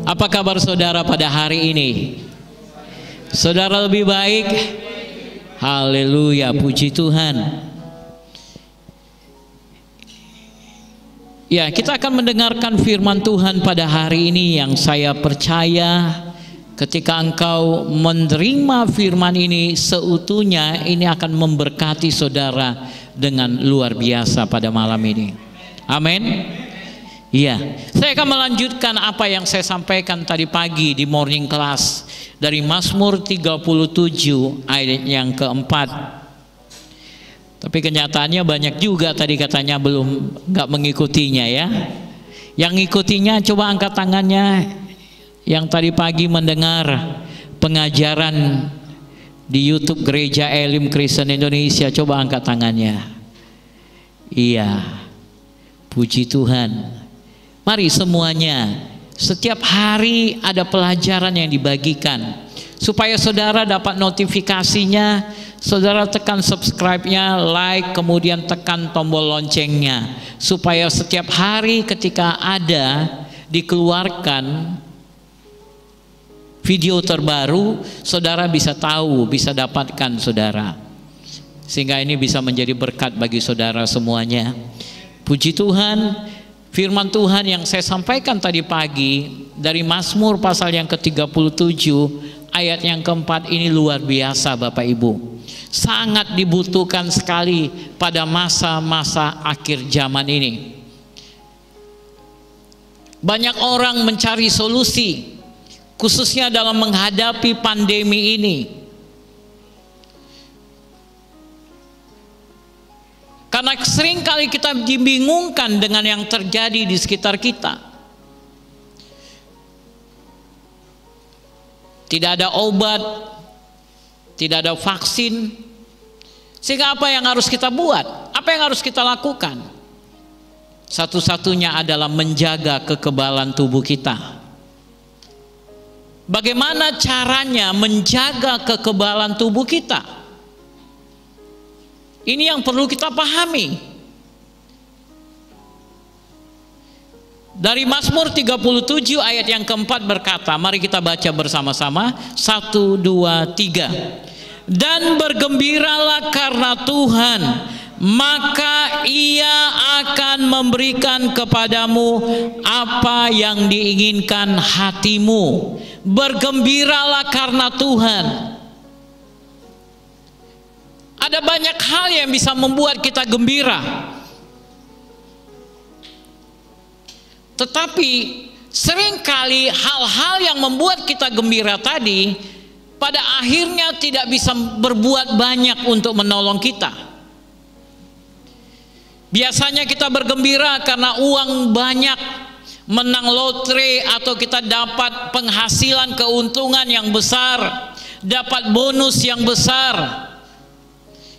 Apa kabar saudara pada hari ini? Saudara lebih baik? Haleluya, puji Tuhan. Ya, kita akan mendengarkan firman Tuhan pada hari ini yang saya percaya ketika engkau menerima firman ini seutuhnya, ini akan memberkati saudara dengan luar biasa pada malam ini. Amin. Iya, saya akan melanjutkan apa yang saya sampaikan tadi pagi di morning class dari Mazmur 37 ayat yang keempat. Tapi kenyataannya banyak juga tadi katanya nggak mengikutinya ya. Yang ngikutinya coba angkat tangannya. Yang tadi pagi mendengar pengajaran di YouTube Gereja Elim Kristen Indonesia, coba angkat tangannya. Iya, puji Tuhan. Mari semuanya, setiap hari ada pelajaran yang dibagikan. Supaya saudara dapat notifikasinya, saudara tekan subscribe-nya, like, kemudian tekan tombol loncengnya. Supaya setiap hari ketika ada dikeluarkan video terbaru, saudara bisa tahu, bisa dapatkan saudara. Sehingga ini bisa menjadi berkat bagi saudara semuanya. Puji Tuhan. Firman Tuhan yang saya sampaikan tadi pagi dari Mazmur pasal yang ke-37 ayat yang keempat ini luar biasa Bapak Ibu. Sangat dibutuhkan sekali pada masa-masa akhir zaman ini. Banyak orang mencari solusi, khususnya dalam menghadapi pandemi ini. Karena seringkali kita dibingungkan dengan yang terjadi di sekitar kita. Tidak ada obat, tidak ada vaksin. Sehingga apa yang harus kita buat? Apa yang harus kita lakukan? Satu-satunya adalah menjaga kekebalan tubuh kita. Bagaimana caranya menjaga kekebalan tubuh kita? Ini yang perlu kita pahami. Dari Mazmur 37 ayat yang keempat berkata, mari kita baca bersama-sama. 1, 2, 3. Dan bergembiralah karena Tuhan, maka Ia akan memberikan kepadamu apa yang diinginkan hatimu. Bergembiralah karena Tuhan. Ada banyak hal yang bisa membuat kita gembira. Tetapi seringkali hal-hal yang membuat kita gembira tadi pada akhirnya tidak bisa berbuat banyak untuk menolong kita. Biasanya kita bergembira karena uang banyak, menang lotre, atau kita dapat penghasilan keuntungan yang besar, dapat bonus yang besar,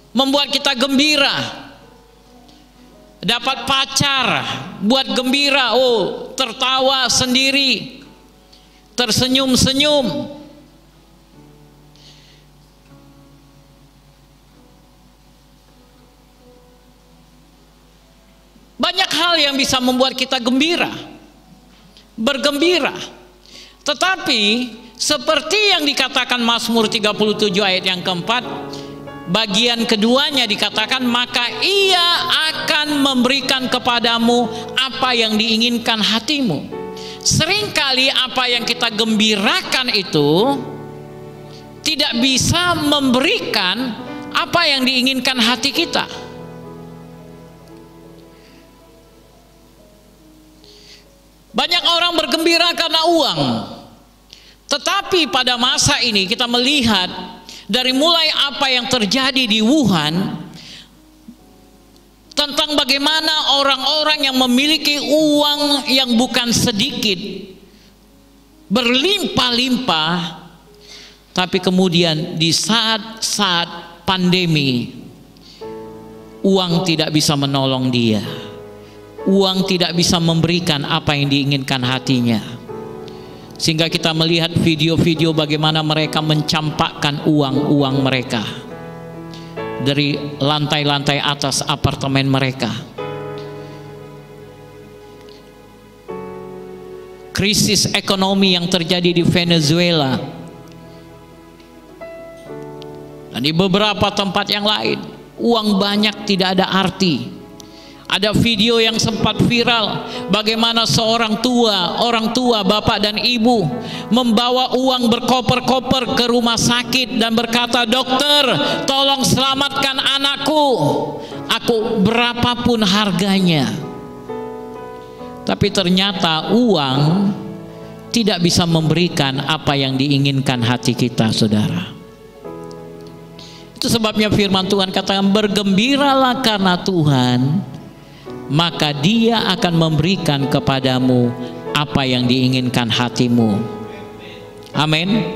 membuat kita gembira. Dapat pacar buat gembira, oh tertawa sendiri, tersenyum-senyum. Banyak hal yang bisa membuat kita gembira, bergembira. Tetapi seperti yang dikatakan Mazmur 37 ayat yang keempat, bagian keduanya dikatakan, maka Ia akan memberikan kepadamu apa yang diinginkan hatimu. Seringkali apa yang kita gembirakan itu tidak bisa memberikan apa yang diinginkan hati kita. Banyak orang bergembira karena uang. Tetapi pada masa ini kita melihat dari mulai apa yang terjadi di Wuhan, tentang bagaimana orang-orang yang memiliki uang yang bukan sedikit, berlimpah-limpah, tapi kemudian di saat-saat pandemi, uang tidak bisa menolong dia. Uang tidak bisa memberikan apa yang diinginkan hatinya. Sehingga kita melihat video-video bagaimana mereka mencampakkan uang-uang mereka dari lantai-lantai atas apartemen mereka. krisis ekonomi yang terjadi di Venezuela dan di beberapa tempat yang lain. Uang banyak tidak ada arti. Ada video yang sempat viral bagaimana seorang orang tua, bapak dan ibu membawa uang berkoper-koper ke rumah sakit dan berkata, "Dokter, tolong selamatkan anakku. Aku berapapun harganya." Tapi ternyata uang tidak bisa memberikan apa yang diinginkan hati kita, saudara. Itu sebabnya firman Tuhan katakan, "Bergembiralah karena Tuhan, maka Dia akan memberikan kepadamu apa yang diinginkan hatimu." Amin.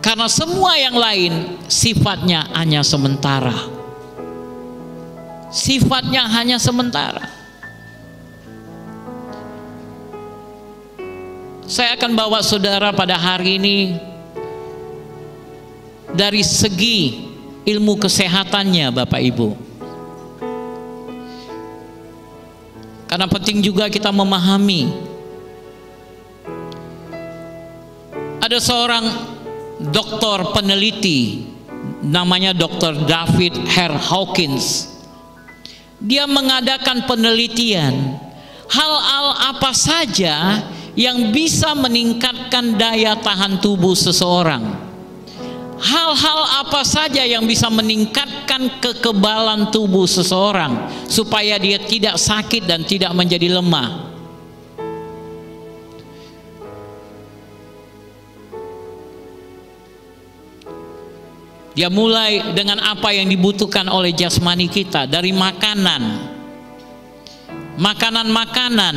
Karena semua yang lain sifatnya hanya sementara. Sifatnya hanya sementara. Saya akan bawa saudara pada hari ini dari segi ilmu kesehatannya, Bapak Ibu. Karena penting juga kita memahami. Ada seorang dokter peneliti namanya Dr. David R. Hawkins. Dia mengadakan penelitian hal-hal apa saja yang bisa meningkatkan daya tahan tubuh seseorang. Hal-hal apa saja yang bisa meningkatkan kekebalan tubuh seseorang supaya dia tidak sakit dan tidak menjadi lemah. Dia mulai dengan apa yang dibutuhkan oleh jasmani kita, dari makanan. Makanan-makanan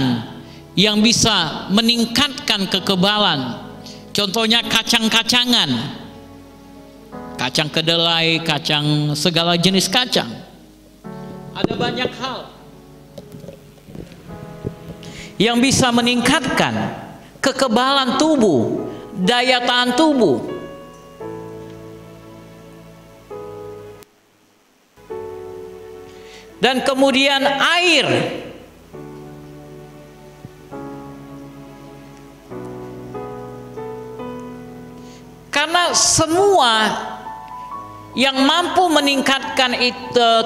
yang bisa meningkatkan kekebalan. Contohnya kacang-kacangan. Kacang kedelai, kacang, segala jenis kacang. Ada banyak hal yang bisa meningkatkan kekebalan tubuh, daya tahan tubuh. Dan kemudian air. Karena semua yang mampu meningkatkan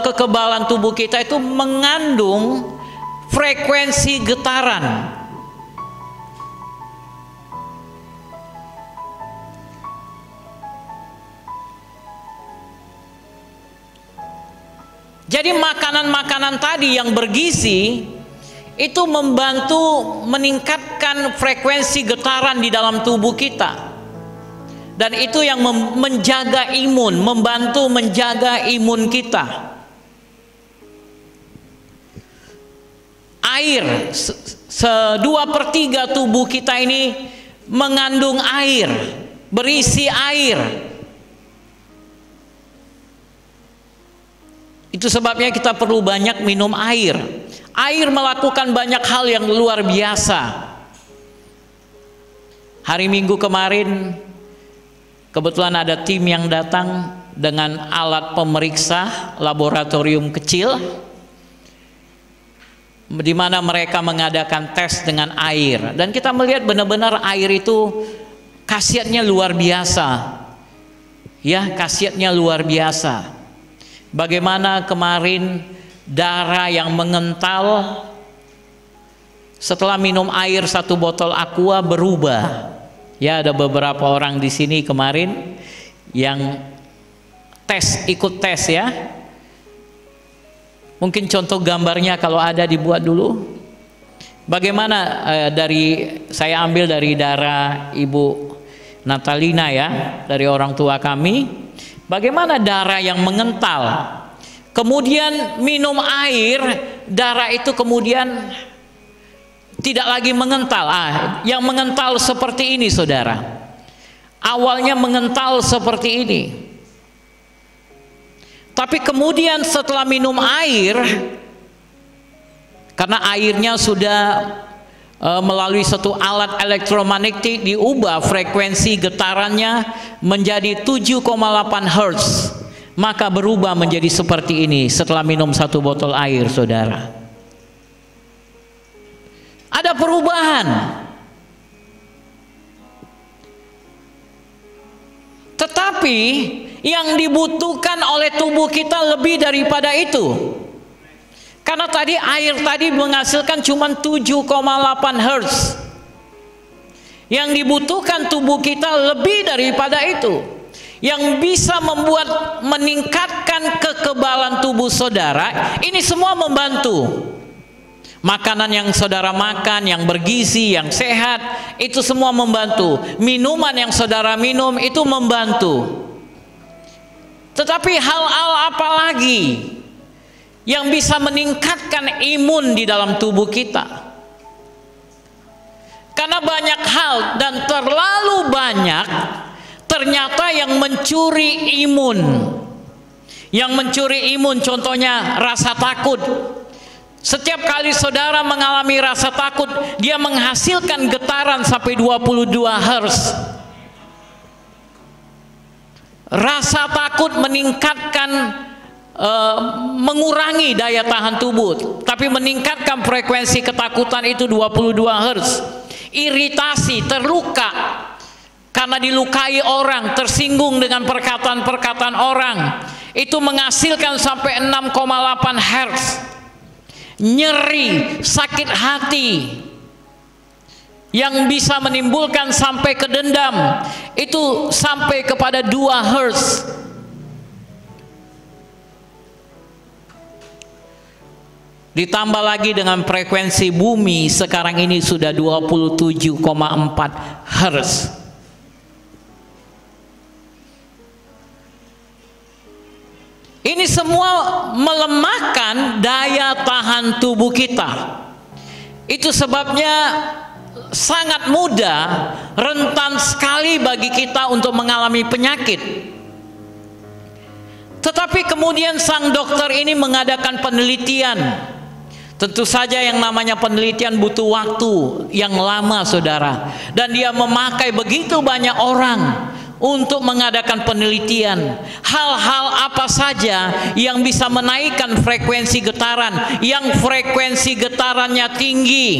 kekebalan tubuh kita itu mengandung frekuensi getaran. Jadi makanan-makanan tadi yang bergizi itu membantu meningkatkan frekuensi getaran di dalam tubuh kita. Dan itu yang menjaga imun, membantu menjaga imun kita. Air, 2/3 tubuh kita ini mengandung air, berisi air. Itu sebabnya kita perlu banyak minum air. Air melakukan banyak hal yang luar biasa. Hari Minggu kemarin kebetulan ada tim yang datang dengan alat pemeriksa laboratorium kecil, di mana mereka mengadakan tes dengan air, dan kita melihat benar-benar air itu khasiatnya luar biasa. Ya, khasiatnya luar biasa. Bagaimana kemarin darah yang mengental setelah minum air 1 botol aqua berubah. Ya, ada beberapa orang di sini kemarin yang ikut tes ya. Mungkin contoh gambarnya kalau ada dibuat dulu. Bagaimana saya ambil dari darah Ibu Natalina ya, dari orang tua kami. Bagaimana darah yang mengental, kemudian minum air, darah itu kemudian tidak lagi mengental. Yang mengental seperti ini, saudara. Awalnya mengental seperti ini, tapi kemudian setelah minum air, karena airnya sudah melalui satu alat elektromagnetik diubah frekuensi getarannya menjadi 7,8 Hz, maka berubah menjadi seperti ini setelah minum 1 botol air, saudara. ada perubahan. Tetapi yang dibutuhkan oleh tubuh kita lebih daripada itu. Karena tadi air tadi menghasilkan cuma 7,8 Hz. Yang dibutuhkan tubuh kita lebih daripada itu. Yang bisa meningkatkan kekebalan tubuh saudara, ini semua membantu. Makanan yang saudara makan, yang bergizi, yang sehat, itu semua membantu. Minuman yang saudara minum, itu membantu. Tetapi hal-hal apa lagi yang bisa meningkatkan imun di dalam tubuh kita? Karena banyak hal dan terlalu banyak ternyata yang mencuri imun. Yang mencuri imun contohnya rasa takut. Setiap kali saudara mengalami rasa takut, dia menghasilkan getaran sampai 22 Hz. Rasa takut meningkatkan, mengurangi daya tahan tubuh, tapi meningkatkan frekuensi ketakutan itu 22 Hz. Iritasi, terluka karena dilukai orang, tersinggung dengan perkataan-perkataan orang, itu menghasilkan sampai 6,8 Hz. Nyeri, sakit hati yang bisa menimbulkan sampai ke dendam, itu sampai kepada 2 Hz. Ditambah lagi dengan frekuensi bumi sekarang ini sudah 27,4 Hz. Ini semua melemahkan daya tahan tubuh kita. Itu sebabnya sangat mudah, rentan sekali bagi kita untuk mengalami penyakit. Tetapi kemudian sang dokter ini mengadakan penelitian. Tentu saja yang namanya penelitian butuh waktu yang lama, saudara. Dan dia memakai begitu banyak orang untuk mengadakan penelitian. Hal-hal apa saja yang bisa menaikkan frekuensi getaran, yang frekuensi getarannya tinggi.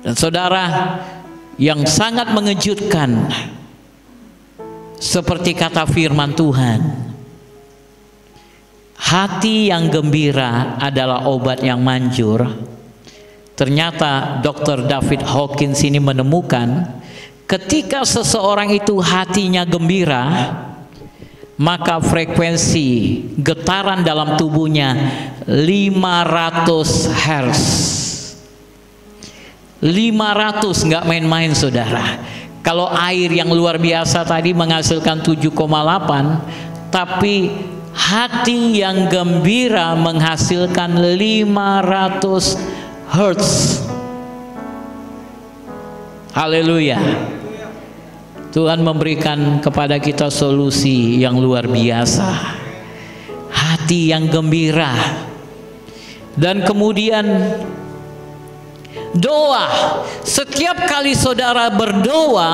Dan saudara, yang sangat mengejutkan, seperti kata firman Tuhan, hati yang gembira adalah obat yang manjur. Ternyata Dr. David Hawkins ini menemukan, ketika seseorang itu hatinya gembira, maka frekuensi getaran dalam tubuhnya 500 Hz. 500, nggak main-main, saudara. Kalau air yang luar biasa tadi menghasilkan 7,8, tapi hati yang gembira menghasilkan 500 Hz. Haleluya. Tuhan memberikan kepada kita solusi yang luar biasa. Hati yang gembira. Dan kemudian doa. Setiap kali saudara berdoa,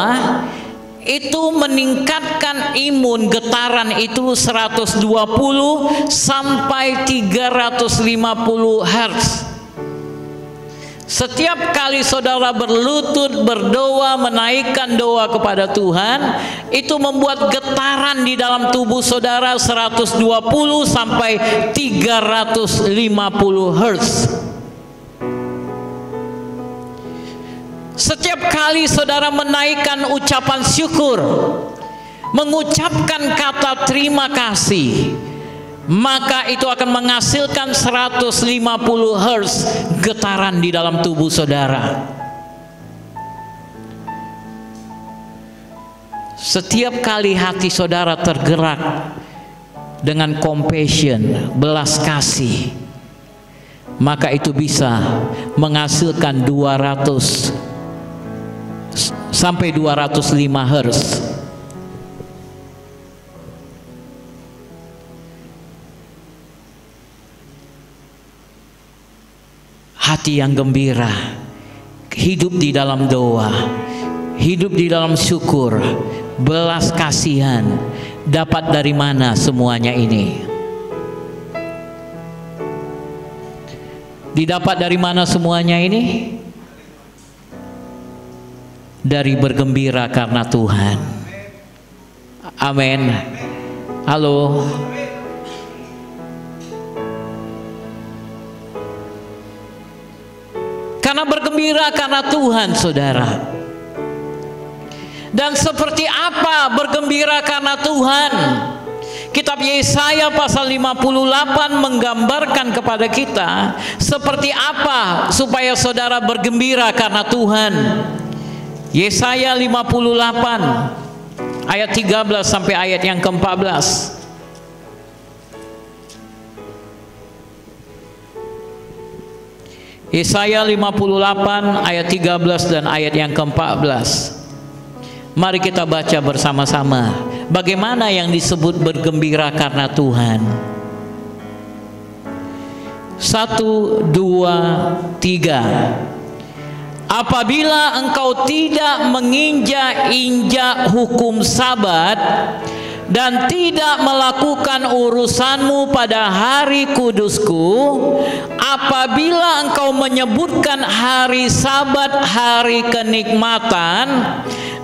itu meningkatkan imun, getaran itu 120 sampai 350 Hz. Setiap kali saudara berlutut berdoa, menaikkan doa kepada Tuhan, itu membuat getaran di dalam tubuh saudara 120 sampai 350 Hz. Setiap kali saudara menaikkan ucapan syukur, mengucapkan kata terima kasih, maka itu akan menghasilkan 150 Hz getaran di dalam tubuh saudara. Setiap kali hati saudara tergerak dengan compassion, belas kasih, maka itu bisa menghasilkan 200 sampai 205 Hz. Hati yang gembira, hidup di dalam doa, hidup di dalam syukur, belas kasihan. Dapat dari mana semuanya ini? Didapat dari mana semuanya ini? Dari bergembira karena Tuhan. Amin. Halo. Karena bergembira karena Tuhan, saudara. Dan seperti apa bergembira karena Tuhan? Kitab Yesaya pasal 58 menggambarkan kepada kita seperti apa supaya saudara bergembira karena Tuhan. Yesaya 58 ayat 13 sampai ayat yang ke-14. Yesaya 58 ayat 13 dan ayat yang ke-14. Mari kita baca bersama-sama bagaimana yang disebut bergembira karena Tuhan. 1, 2, 3. Apabila engkau tidak menginjak-injak hukum Sabat dan tidak melakukan urusanmu pada hari kudusku, apabila engkau menyebutkan hari Sabat hari kenikmatan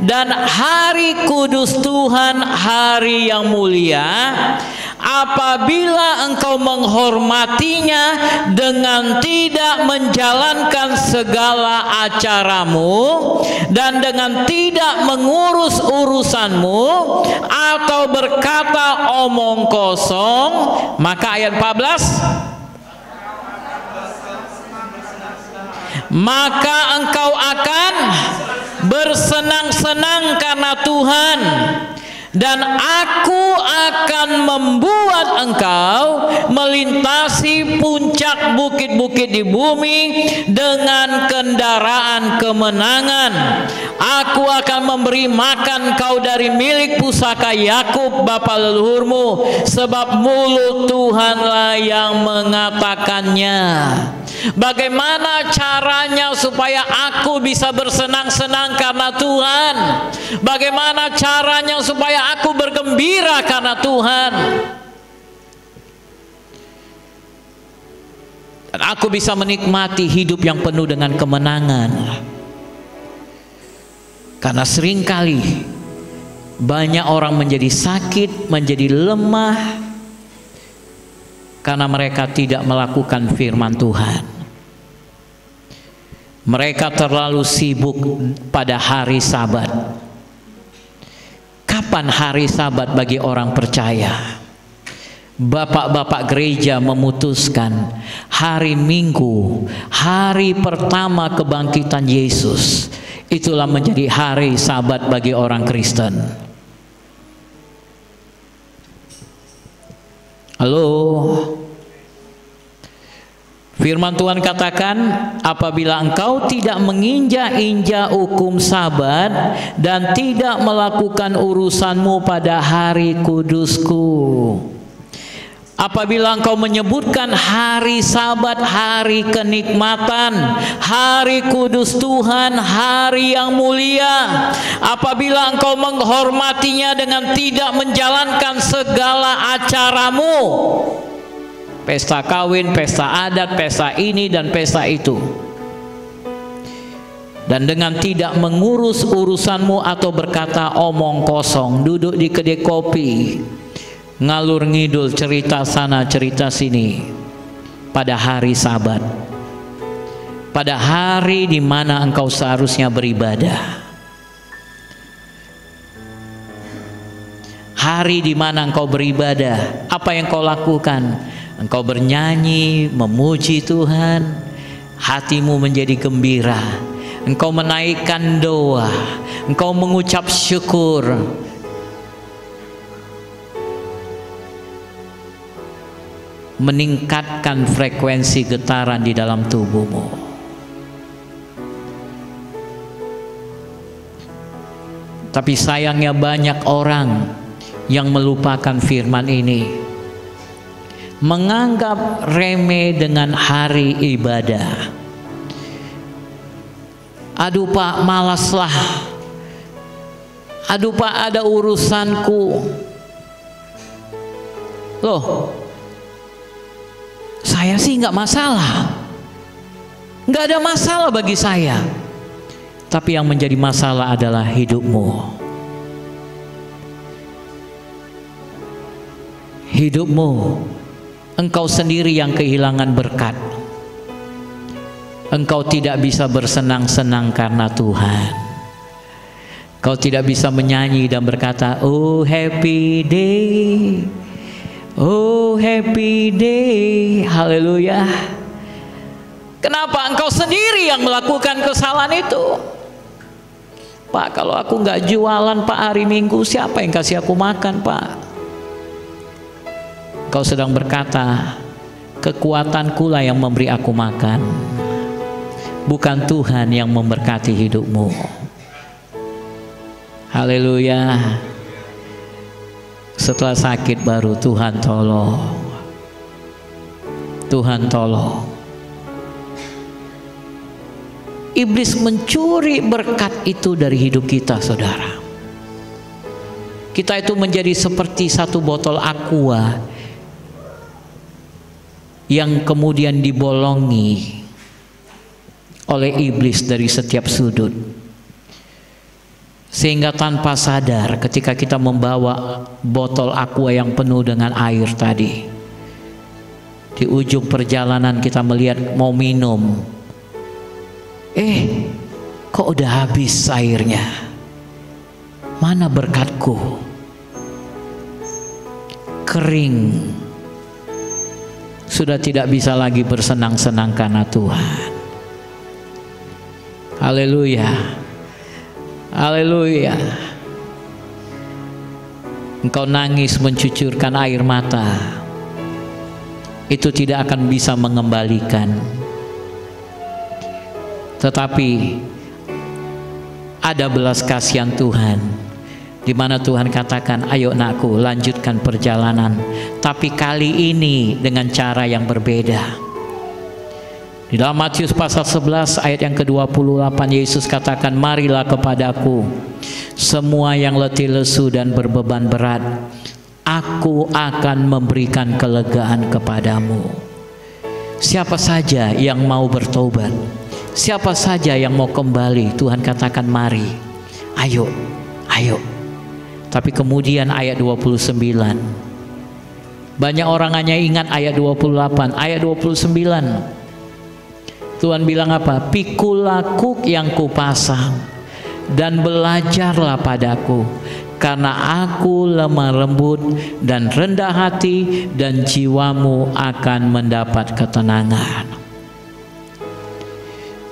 dan hari kudus Tuhan hari yang mulia, apabila engkau menghormatinya dengan tidak menjalankan segala acaramu dan dengan tidak mengurus urusanmu atau berkata omong kosong, maka ayat 14, maka engkau akan bersenang-senang karena Tuhan, dan aku akan membuat engkau melintasi puncak bukit-bukit di bumi dengan kendaraan kemenangan. Aku akan memberi makan kau dari milik pusaka Yakub bapa leluhurmu, sebab mulut Tuhanlah yang mengatakannya. Bagaimana caranya supaya aku bisa bersenang-senang karena Tuhan? Bagaimana caranya supaya aku bergembira karena Tuhan? Dan aku bisa menikmati hidup yang penuh dengan kemenangan. Karena seringkali banyak orang menjadi sakit, menjadi lemah, karena mereka tidak melakukan firman Tuhan. Mereka terlalu sibuk pada hari Sabat. Kapan hari Sabat bagi orang percaya? Bapak-bapak gereja memutuskan hari Minggu, hari pertama kebangkitan Yesus, itulah menjadi hari Sabat bagi orang Kristen. Halo. Firman Tuhan katakan, apabila engkau tidak menginjak-injak hukum Sabat dan tidak melakukan urusanmu pada hari kudusku. Apabila engkau menyebutkan hari Sabat, hari kenikmatan, hari kudus Tuhan, hari yang mulia, apabila engkau menghormatinya dengan tidak menjalankan segala acaramu, pesta kawin, pesta adat, pesta ini dan pesta itu, dan dengan tidak mengurus urusanmu atau berkata omong kosong, duduk di kedai kopi, ngalur ngidul cerita sana cerita sini pada hari Sabat, pada hari di mana engkau seharusnya beribadah, hari di mana engkau beribadah. Apa yang kau lakukan? Engkau bernyanyi, memuji Tuhan, hatimu menjadi gembira, engkau menaikkan doa, engkau mengucap syukur. Meningkatkan frekuensi getaran di dalam tubuhmu. Tapi sayangnya banyak orang yang melupakan firman ini, menganggap remeh dengan hari ibadah. Aduh Pak, malaslah. Aduh Pak, ada urusanku. Loh, saya sih nggak masalah. nggak ada masalah bagi saya. Tapi yang menjadi masalah adalah hidupmu. Hidupmu, engkau sendiri yang kehilangan berkat. Engkau tidak bisa bersenang-senang karena Tuhan. Kau tidak bisa menyanyi dan berkata, oh happy day, oh happy day, haleluya. Kenapa? Engkau sendiri yang melakukan kesalahan itu. Pak, kalau aku nggak jualan Pak hari Minggu, siapa yang kasih aku makan Pak? Kau sedang berkata, kekuatanku lah yang memberi aku makan, bukan Tuhan yang memberkati hidupmu. Haleluya. Setelah sakit baru Tuhan tolong. Tuhan tolong. Iblis mencuri berkat itu dari hidup kita, saudara. Kita itu menjadi seperti satu botol aqua yang kemudian dibolongi oleh iblis dari setiap sudut, sehingga tanpa sadar ketika kita membawa botol aqua yang penuh dengan air tadi, di ujung perjalanan kita melihat mau minum, kok udah habis airnya, mana berkatku, kering, sudah tidak bisa lagi bersenang-senang karena Tuhan. Haleluya, haleluya. Engkau nangis mencucurkan air mata, itu tidak akan bisa mengembalikan. Tetapi ada belas kasihan Tuhan, di mana Tuhan katakan, ayo nakku, lanjutkan perjalanan, tapi kali ini dengan cara yang berbeda. Di dalam Matius pasal 11 ayat yang ke-28, Yesus katakan, marilah kepadaku semua yang letih lesu dan berbeban berat, aku akan memberikan kelegaan kepadamu. Siapa saja yang mau bertobat, siapa saja yang mau kembali, Tuhan katakan mari, ayo, ayo. Tapi kemudian ayat 29, banyak orang hanya ingat ayat 28, ayat 29 Tuhan bilang apa? Pikulah kuk yang kupasang dan belajarlah padaku, karena aku lemah lembut dan rendah hati, dan jiwamu akan mendapat ketenangan.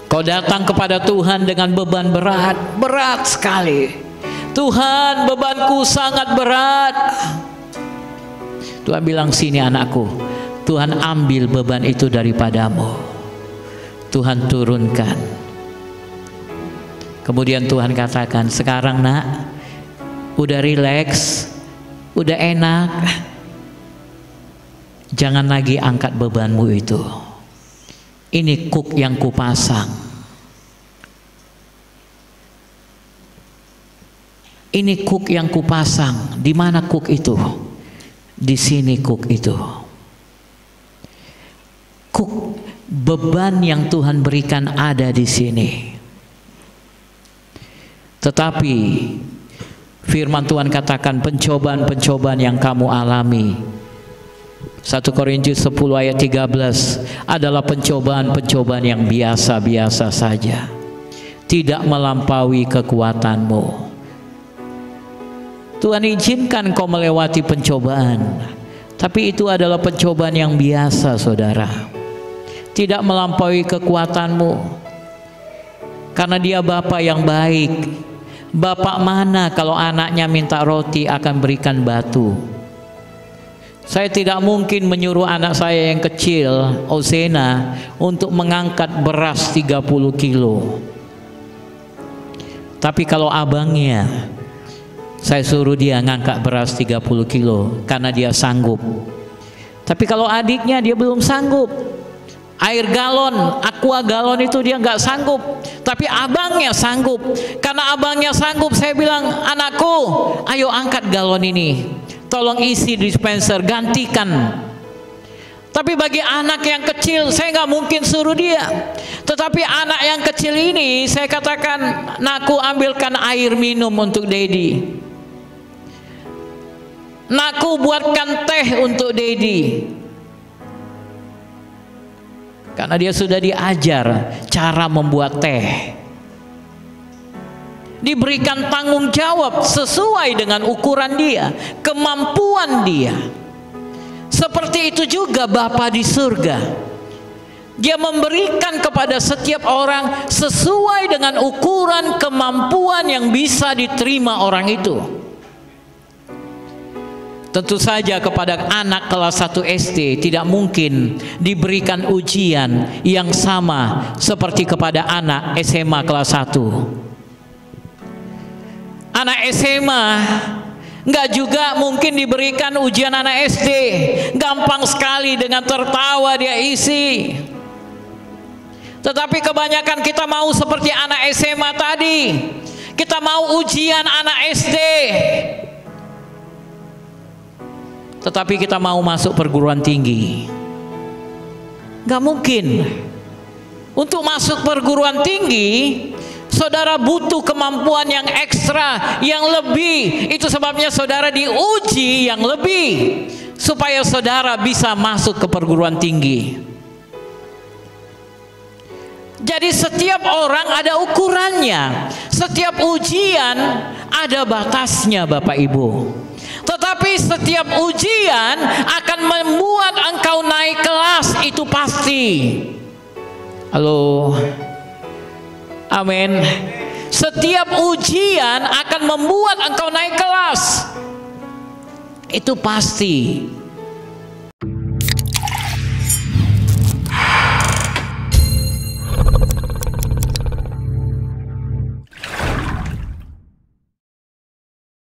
Kau datang kepada Tuhan dengan beban berat, berat sekali. Tuhan, bebanku sangat berat. Tuhan bilang, sini anakku, Tuhan ambil beban itu daripadamu. Tuhan turunkan. Kemudian Tuhan katakan, sekarang nak, udah rileks, udah enak, jangan lagi angkat bebanmu itu. Ini kuk yang kupasang. Ini kuk yang kupasang. Di mana kuk itu? Di sini kuk itu. Kuk, beban yang Tuhan berikan ada di sini. Tetapi firman Tuhan katakan, pencobaan-pencobaan yang kamu alami, 1 Korintus 10 ayat 13, adalah pencobaan-pencobaan yang biasa-biasa saja, tidak melampaui kekuatanmu. Tuhan izinkan kau melewati pencobaan, tapi itu adalah pencobaan yang biasa, saudara, tidak melampaui kekuatanmu. Karena Dia Bapa yang baik. Bapak mana kalau anaknya minta roti akan berikan batu? Saya tidak mungkin menyuruh anak saya yang kecil, Osena, untuk mengangkat beras 30 kilo. Tapi kalau abangnya, saya suruh dia ngangkat beras 30 kilo karena dia sanggup. Tapi kalau adiknya, dia belum sanggup. Air galon, aqua galon itu dia nggak sanggup, tapi abangnya sanggup. Karena abangnya sanggup, saya bilang, anakku, ayo angkat galon ini, tolong isi dispenser, gantikan. Tapi bagi anak yang kecil, saya nggak mungkin suruh dia. Tetapi anak yang kecil ini saya katakan, "Nakku, ambilkan air minum untuk Dedi. Nakku, buatkan teh untuk Dedi." Karena dia sudah diajar cara membuat teh. Diberikan tanggung jawab sesuai dengan ukuran dia, kemampuan dia. Seperti itu juga Bapa di surga. Dia memberikan kepada setiap orang sesuai dengan ukuran kemampuan yang bisa diterima orang itu. Tentu saja kepada anak kelas 1 SD tidak mungkin diberikan ujian yang sama seperti kepada anak SMA kelas 1. Anak SMA nggak juga mungkin diberikan ujian anak SD. Gampang sekali dengan tertawa dia isi. Tetapi kebanyakan kita mau seperti anak SMA tadi. Kita mau ujian anak SD. Tetapi kita mau masuk perguruan tinggi. Nggak mungkin. Untuk masuk perguruan tinggi, saudara butuh kemampuan yang ekstra, yang lebih. Itu sebabnya saudara diuji yang lebih, supaya saudara bisa masuk ke perguruan tinggi. Jadi setiap orang ada ukurannya. Setiap ujian ada batasnya, Bapak Ibu. Tetapi setiap ujian akan membuat engkau naik kelas, itu pasti. Halo. Amin. Setiap ujian akan membuat engkau naik kelas. Itu pasti.